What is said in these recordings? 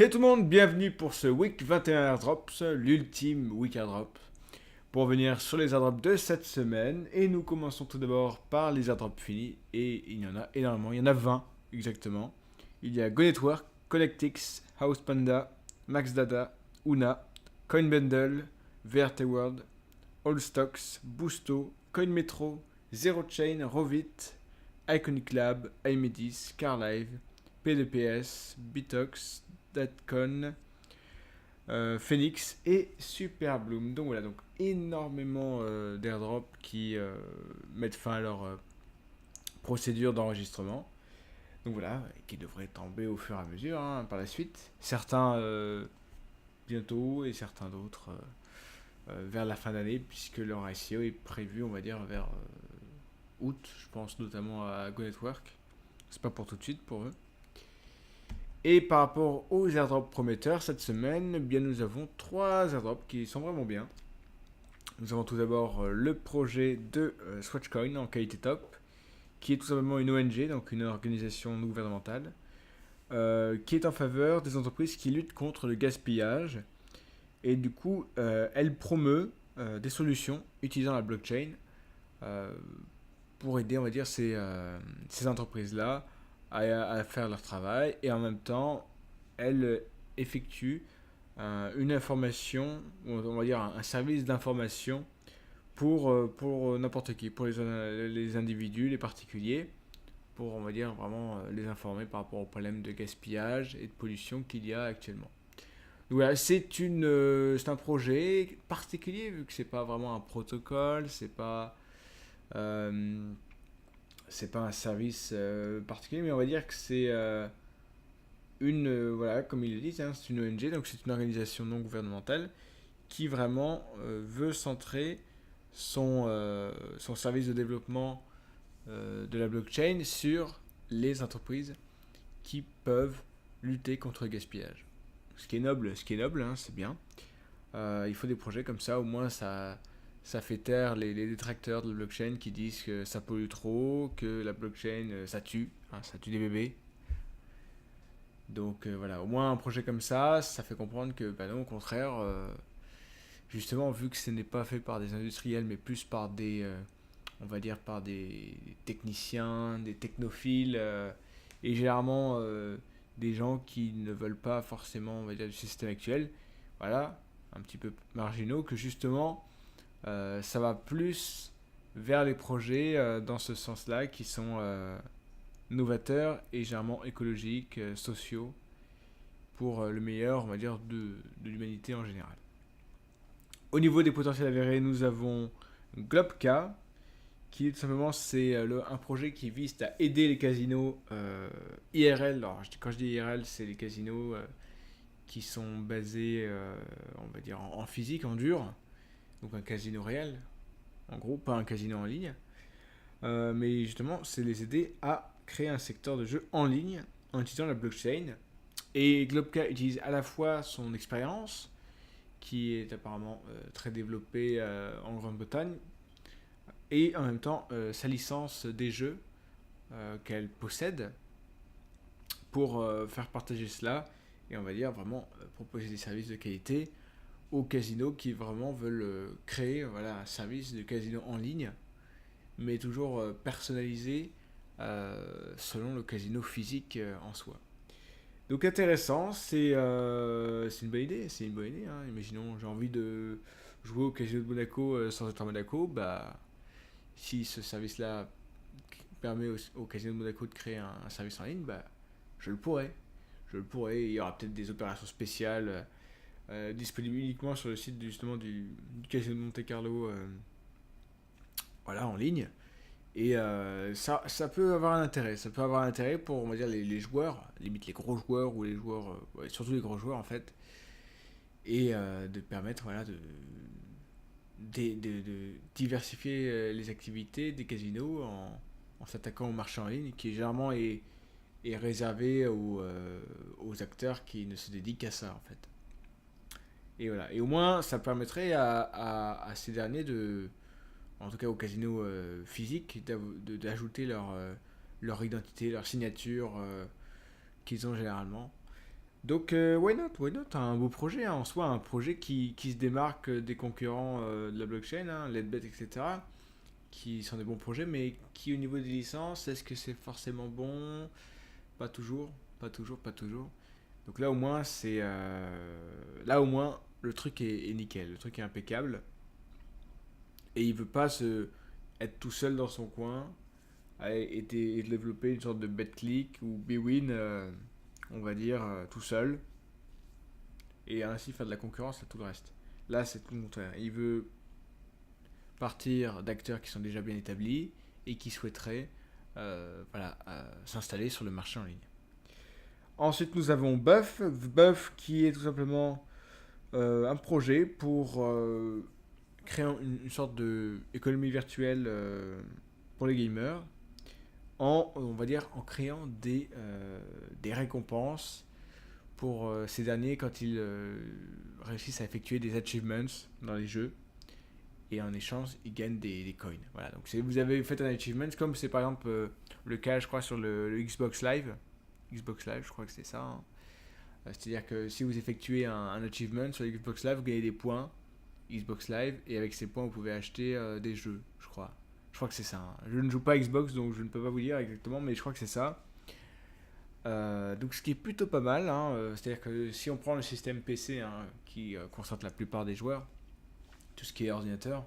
Hey tout le monde, bienvenue pour ce Week 21 Airdrops, l'ultime Week Airdrop. Pour revenir sur les airdrops de cette semaine, et nous commençons tout d'abord par les airdrops finis, et il y en a énormément, il y en a 20 exactement. Il y a Go Network, Collectix, House Panda, Max Data, Una, Coinbundle, VRT World, Allstocks, Boosto, CoinMetro, Zero Chain, Rovit, Iconic Lab, iMedis, Carlive, PDPS, Bitox, Datcon, Phoenix et Superbloom. Donc voilà, donc énormément d'airdrops qui mettent fin à leur procédure d'enregistrement. Donc voilà, qui devraient tomber au fur et à mesure par la suite. Certains bientôt et certains d'autres vers la fin d'année, puisque leur ICO est prévu, on va dire, vers août. Je pense notamment à Go Network. C'est pas pour tout de suite pour eux. Et par rapport aux airdrops prometteurs, cette semaine, eh bien, nous avons trois airdrops qui sont vraiment bien. Nous avons tout d'abord le projet de Swatchcoin en qualité top, qui est tout simplement une ONG, donc une organisation non gouvernementale, qui est en faveur des entreprises qui luttent contre le gaspillage. Et du coup, elle promeut des solutions utilisant la blockchain euh, pour aider, on va dire, ces entreprises-là à faire leur travail. Et en même temps, elle effectue une information, on va dire un service d'information pour n'importe qui, pour les individus, les particuliers, pour, on va dire, vraiment les informer par rapport aux problèmes de gaspillage et de pollution qu'il y a actuellement. Donc voilà, c'est un projet particulier, vu que c'est pas vraiment un protocole, euh, c'est pas un service particulier, mais on va dire que c'est voilà, comme ils le disent, hein, c'est une ONG, donc c'est une organisation non gouvernementale qui vraiment veut centrer son service de développement de la blockchain sur les entreprises qui peuvent lutter contre le gaspillage. Ce qui est noble, hein, c'est bien. Il faut des projets comme ça, au moins ça fait taire les détracteurs de la blockchain qui disent que ça pollue trop, que la blockchain ça tue, hein, ça tue des bébés. Donc voilà, au moins un projet comme ça fait comprendre que bah non, au contraire, justement, vu que ce n'est pas fait par des industriels, mais plus par on va dire, par des techniciens, des technophiles, et généralement des gens qui ne veulent pas forcément, on va dire, du système actuel, voilà, un petit peu marginaux, que justement, ça va plus vers les projets dans ce sens-là, qui sont novateurs et généralement écologiques, sociaux, pour le meilleur, on va dire, de l'humanité en général. Au niveau des potentiels avérés, nous avons Globka, qui tout simplement c'est un projet qui vise à aider les casinos IRL. Alors quand je dis IRL, c'est les casinos qui sont basés, on va dire, en physique, en dur, donc un casino réel, en gros, pas un casino en ligne. Mais justement, c'est les aider à créer un secteur de jeu en ligne en utilisant la blockchain. Et Globka utilise à la fois son expérience, qui est apparemment très développée en Grande-Bretagne, et en même temps sa licence des jeux qu'elle possède pour faire partager cela et on va dire vraiment proposer des services de qualité aux casinos qui vraiment veulent créer voilà, un service de casino en ligne mais toujours personnalisé selon le casino physique en soi. Donc intéressant, c'est une bonne idée, c'est une bonne idée. Hein. Imaginons j'ai envie de jouer au casino de Monaco sans être à Monaco, bah si ce service-là permet au Casino de Monaco de créer un service en ligne, bah, je le pourrais. Je le pourrais. Il y aura peut-être des opérations spéciales disponibles uniquement sur le site justement du Casino de Monte Carlo, voilà, en ligne. Et ça peut avoir un intérêt. Ça peut avoir un intérêt pour, on va dire, les joueurs, limite les gros joueurs ou les joueurs, ouais, surtout les gros joueurs en fait, et de permettre, voilà, de diversifier les activités des casinos en s'attaquant au marché en ligne, qui généralement est réservé aux acteurs qui ne se dédient qu'à ça en fait. Et voilà. Et au moins, ça permettrait à ces derniers en tout cas aux casinos physiques, d'ajouter leur identité, leur signature qu'ils ont généralement. Donc, why not, un beau projet, hein, en soi, un projet qui se démarque des concurrents de la blockchain, hein, Ledbet, etc., qui sont des bons projets, mais qui, au niveau des licences, est-ce que c'est forcément bon? Pas toujours, pas toujours, pas toujours. Donc là, au moins, là, au moins, le truc est nickel, le truc est impeccable, et il veut pas être tout seul dans son coin, et développer une sorte de BetClick ou Bwin, on va dire, tout seul, et ainsi faire de la concurrence à tout le reste. Là, c'est tout le contraire. Il veut partir d'acteurs qui sont déjà bien établis et qui souhaiteraient voilà, s'installer sur le marché en ligne. Ensuite, nous avons Buff. Buff qui est tout simplement un projet pour créer une sorte d'économie virtuelle pour les gamers on va dire, en créant des récompenses pour ces derniers quand ils réussissent à effectuer des achievements dans les jeux et en échange ils gagnent des coins. Voilà, donc vous avez fait un achievement comme c'est par exemple le cas je crois sur le Xbox Live. Xbox Live, je crois que c'est ça, hein. C'est-à-dire que si vous effectuez un achievement sur Xbox Live, vous gagnez des points Xbox Live et avec ces points vous pouvez acheter des jeux, je crois. Je crois que c'est ça, hein. Je ne joue pas à Xbox donc je ne peux pas vous dire exactement, mais je crois que c'est ça. Donc ce qui est plutôt pas mal, hein, c'est-à-dire que si on prend le système PC, hein, qui concentre la plupart des joueurs, tout ce qui est ordinateur,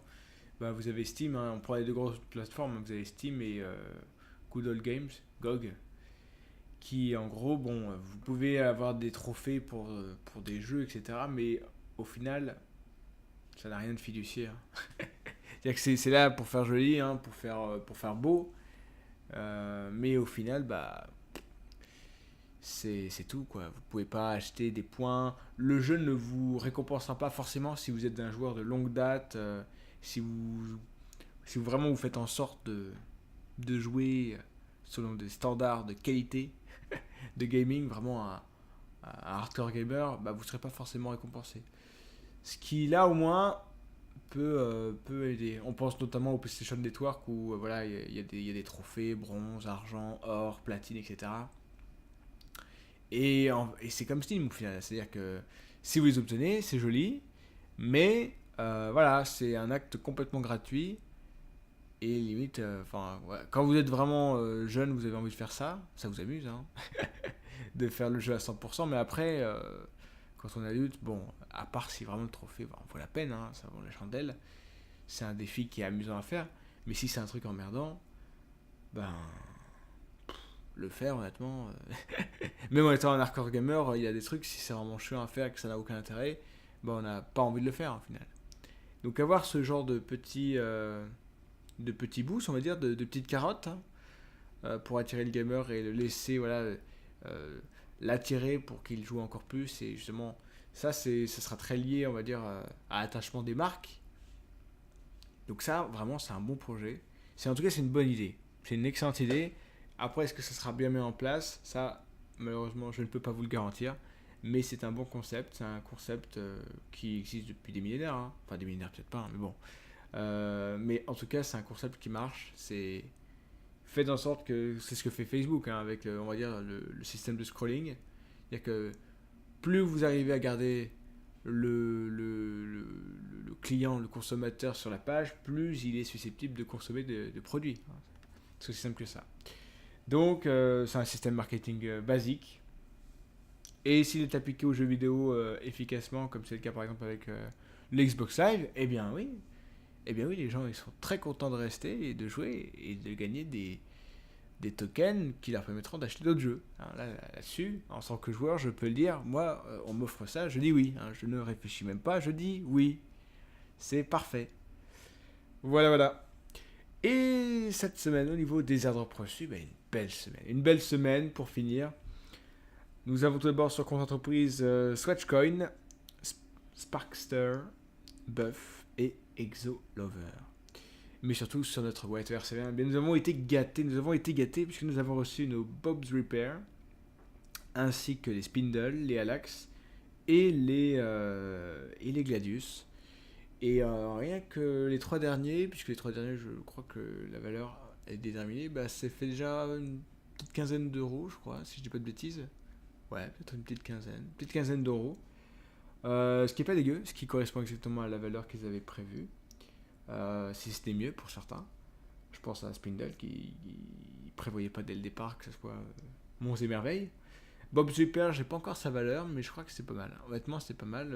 bah, vous avez Steam, hein, on prend les deux grosses plateformes, vous avez Steam et Good Old Games, GOG, qui en gros, bon, vous pouvez avoir des trophées pour des jeux, etc. Mais au final, ça n'a rien de fiduciaire. C'est-à-dire que c'est là pour faire joli, hein, pour faire beau, mais au final, bah, c'est tout quoi. Vous pouvez pas acheter des points. Le jeu ne vous récompensera pas forcément si vous êtes un joueur de longue date, si vous si vous vraiment vous faites en sorte de jouer selon des standards de qualité de gaming, vraiment un hardcore gamer, bah, vous ne serez pas forcément récompensé. Ce qui là au moins peut aider. On pense notamment au PlayStation Network où voilà, il y a des trophées, bronze, argent, or, platine, etc. Et c'est comme Steam au final, c'est-à-dire que si vous les obtenez, c'est joli, mais voilà, c'est un acte complètement gratuit. Et limite, enfin, ouais, quand vous êtes vraiment jeune, vous avez envie de faire ça, ça vous amuse, hein, de faire le jeu à 100%, mais après, quand on est adulte, bon, à part si vraiment le trophée vaut la peine, hein, ça vaut la chandelle, c'est un défi qui est amusant à faire, mais si c'est un truc emmerdant, ben, le faire honnêtement, même en étant un hardcore gamer, il y a des trucs, si c'est vraiment chiant à faire et que ça n'a aucun intérêt, ben on n'a pas envie de le faire au final. Donc avoir ce genre de petits boosts, on va dire, de petites carottes, hein, pour attirer le gamer et le laisser voilà, l'attirer pour qu'il joue encore plus. Et justement, ça sera très lié, on va dire, à l'attachement des marques. Donc ça, vraiment, c'est un bon projet. En tout cas, c'est une bonne idée. C'est une excellente idée. Après, est-ce que ça sera bien mis en place? Ça, malheureusement, je ne peux pas vous le garantir. Mais c'est un bon concept. C'est un concept qui existe depuis des millénaires, hein. Enfin, des millénaires peut-être pas, hein, mais bon. Mais en tout cas, c'est un concept qui marche. C'est faites en sorte que c'est ce que fait Facebook, hein, avec on va dire le système de scrolling. C'est-à-dire que plus vous arrivez à garder le client, le consommateur sur la page, plus il est susceptible de consommer de produits. C'est aussi simple que ça. Donc c'est un système marketing basique. Et s'il est appliqué aux jeux vidéo efficacement, comme c'est le cas par exemple avec l'Xbox Live, eh bien oui, les gens ils sont très contents de rester et de jouer et de gagner des tokens qui leur permettront d'acheter d'autres jeux. Hein, là-dessus, en tant que joueur, je peux le dire, moi, on m'offre ça, je dis oui. Hein, je ne réfléchis même pas, je dis oui. C'est parfait. Voilà, voilà. Et cette semaine, au niveau des airdrops reçus, ben, une belle semaine. Une belle semaine pour finir. Nous avons tout d'abord sur compte entreprise Swatchcoin, Sparkster, Buff et Exo Lover. Mais surtout sur notre White RC20, nous avons été gâtés puisque nous avons reçu nos Bob's Repair, ainsi que les Spindle, les Alax et les Gladius. Et rien que les trois derniers, puisque les trois derniers, je crois que la valeur est déterminée, bah, ça fait déjà une petite quinzaine d'euros, je crois, si je dis pas de bêtises. Ouais, peut-être une petite quinzaine d'euros. Ce qui est pas dégueu, ce qui correspond exactement à la valeur qu'ils avaient prévue. Si c'était mieux pour certains. Je pense à Spindle qui prévoyait pas dès le départ que ce soit monts et merveilles. Bob Super, j'ai pas encore sa valeur, mais je crois que c'est pas mal. Honnêtement, c'est pas mal.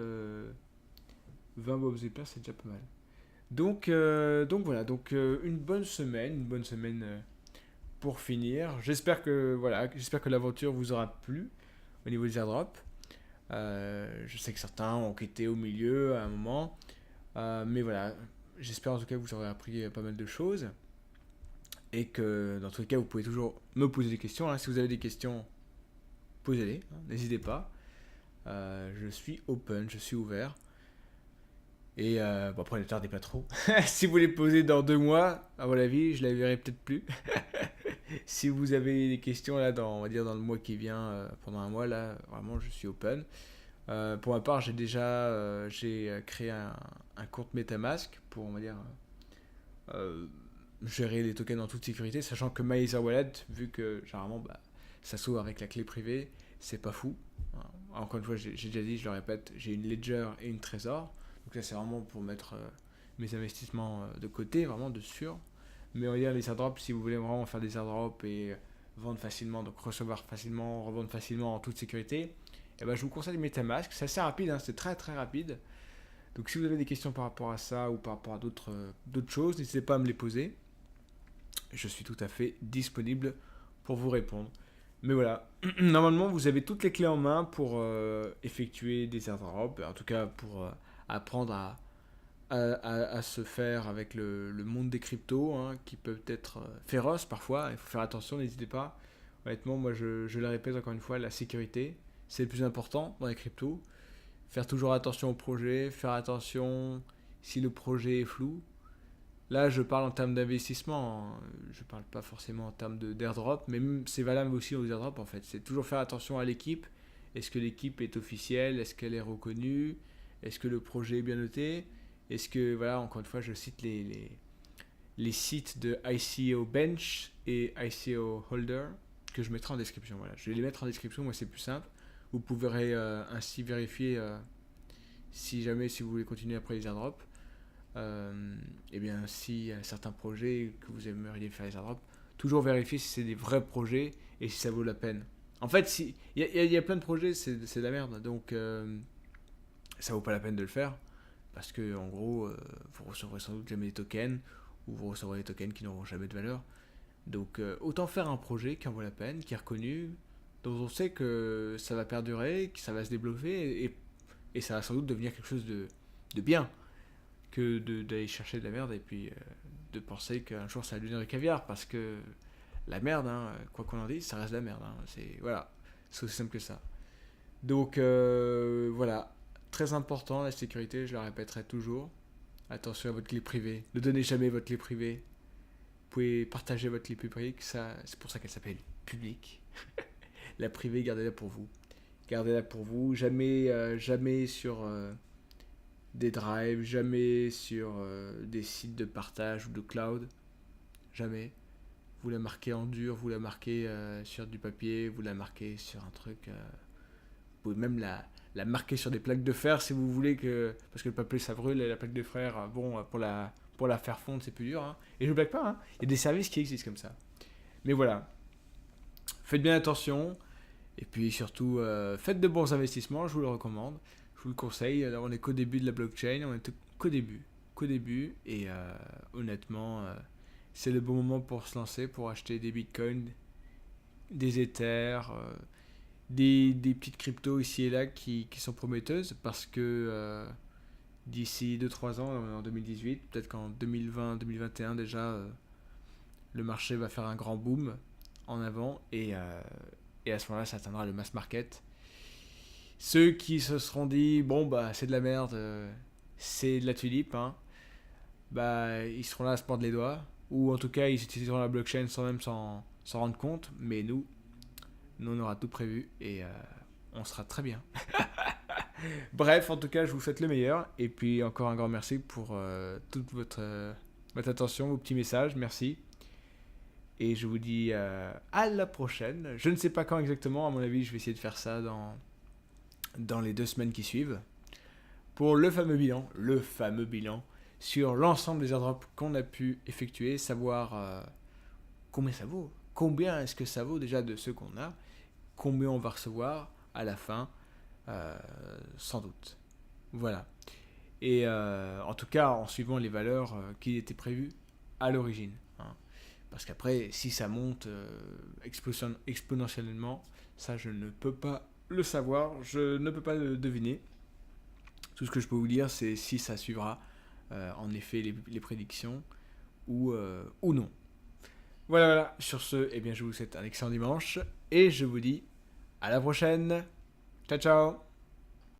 20 Bob Super, c'est déjà pas mal. Donc voilà, une bonne semaine pour finir. J'espère que l'aventure vous aura plu au niveau des airdrops. Je sais que certains ont quitté au milieu à un moment, mais voilà, j'espère en tout cas que vous aurez appris pas mal de choses et que dans tous les cas vous pouvez toujours me poser des questions, hein. Si vous avez des questions, posez-les, hein, n'hésitez pas. Je suis open, je suis ouvert. Et bon, après, ne tardez pas trop. Si vous les posez dans 2 mois, à mon avis, je la verrai peut-être plus. Si vous avez des questions là, on va dire dans le mois qui vient, pendant un mois, là, vraiment, je suis open. Pour ma part, j'ai créé un compte MetaMask pour, on va dire, euh, gérer les tokens en toute sécurité, sachant que MyEtherWallet, vu que généralement, bah, ça s'ouvre avec la clé privée, c'est pas fou. Encore une fois, j'ai déjà dit, je le répète, j'ai une Ledger et une Trésor. Donc ça, c'est vraiment pour mettre mes investissements de côté, vraiment de sûr. Mais on va dire les airdrops, si vous voulez vraiment faire des airdrops et vendre facilement, donc recevoir facilement, revendre facilement en toute sécurité, eh ben, je vous conseille MetaMask. C'est assez rapide, hein, c'est très très rapide. Donc si vous avez des questions par rapport à ça ou par rapport à d'autres choses, n'hésitez pas à me les poser. Je suis tout à fait disponible pour vous répondre. Mais voilà, normalement vous avez toutes les clés en main pour effectuer des airdrops, en tout cas pour apprendre à se faire avec le monde des cryptos, hein, qui peut être féroce parfois. Il faut faire attention, n'hésitez pas. Honnêtement, moi je le répète encore une fois, la sécurité, c'est le plus important dans les cryptos. Faire toujours attention au projet, faire attention si le projet est flou. Là, je parle en termes d'investissement, hein. Je parle pas forcément en termes d'airdrop, mais même c'est valable aussi aux airdrops en fait. C'est toujours faire attention à l'équipe. Est-ce que l'équipe est officielle? Est-ce qu'elle est reconnue? Est-ce que le projet est bien noté? Est-ce que, voilà, encore une fois, je cite les sites de ICO Bench et ICO Holder que je mettrai en description. Voilà, je vais les mettre en description, moi c'est plus simple. Vous pourrez ainsi vérifier si vous voulez continuer après les airdrops. Et bien, si certains projets que vous aimeriez faire les airdrops, toujours vérifier si c'est des vrais projets et si ça vaut la peine. En fait, il y a plein de projets, c'est de la merde, donc ça vaut pas la peine de le faire parce que en gros, vous recevrez sans doute jamais des tokens ou vous recevrez des tokens qui n'auront jamais de valeur. Donc, autant faire un projet qui en vaut la peine, qui est reconnu, dont on sait que ça va perdurer, que ça va se développer et ça va sans doute devenir quelque chose de bien que d'aller chercher de la merde et puis de penser qu'un jour ça va devenir du caviar parce que la merde, hein, quoi qu'on en dise, ça reste de la merde, hein. Voilà, c'est aussi simple que ça. Donc voilà, très important la sécurité, je le répéterai toujours. Attention à votre clé privée, ne donnez jamais votre clé privée. Vous pouvez partager votre clé publique, c'est pour ça qu'elle s'appelle publique. La privée, gardez-la pour vous. Gardez-la pour vous, jamais sur des drives, jamais sur des sites de partage ou de cloud. Jamais. Vous la marquez en dur, vous la marquez sur du papier, vous la marquez sur un truc. Vous pouvez même la marquer sur des plaques de fer si vous voulez que. Parce que le papier ça brûle et la plaque de fer, bon, pour la faire fondre c'est plus dur, hein. Et je ne blague pas, hein. Il y a des services qui existent comme ça. Mais voilà. Faites bien attention. Et puis surtout, faites de bons investissements, je vous le recommande. Je vous le conseille. Alors, on est qu'au début de la blockchain, on est qu'au début. Qu'au début. Et honnêtement, c'est le bon moment pour se lancer, pour acheter des bitcoins, des ethers, des petites cryptos ici et là qui sont prometteuses. Parce que d'ici 2-3 ans, en 2018, peut-être qu'en 2020-2021 déjà, le marché va faire un grand boom en avant. Et à ce moment-là, ça atteindra le mass market. Ceux qui se seront dit, bon, bah, c'est de la merde, c'est de la tulipe, hein, bah, ils seront là à se mordre les doigts. Ou en tout cas, ils utiliseront la blockchain sans même s'en rendre compte. Mais nous, on aura tout prévu et on sera très bien. Bref, en tout cas, je vous souhaite le meilleur. Et puis, encore un grand merci pour toute votre attention, vos petits messages. Merci. Et je vous dis à la prochaine. Je ne sais pas quand exactement, à mon avis, je vais essayer de faire ça dans les 2 semaines qui suivent. Pour le fameux bilan sur l'ensemble des airdrops qu'on a pu effectuer, savoir combien ça vaut. Combien est-ce que ça vaut déjà de ceux qu'on a, combien on va recevoir à la fin, sans doute. Voilà. Et en tout cas, en suivant les valeurs qui étaient prévues à l'origine. Hein. Parce qu'après, si ça monte exponentiellement, ça je ne peux pas le savoir, je ne peux pas le deviner. Tout ce que je peux vous dire, c'est si ça suivra en effet les prédictions ou non. Voilà, voilà. Sur ce, eh bien, je vous souhaite un excellent dimanche et je vous dis à la prochaine. Ciao, ciao.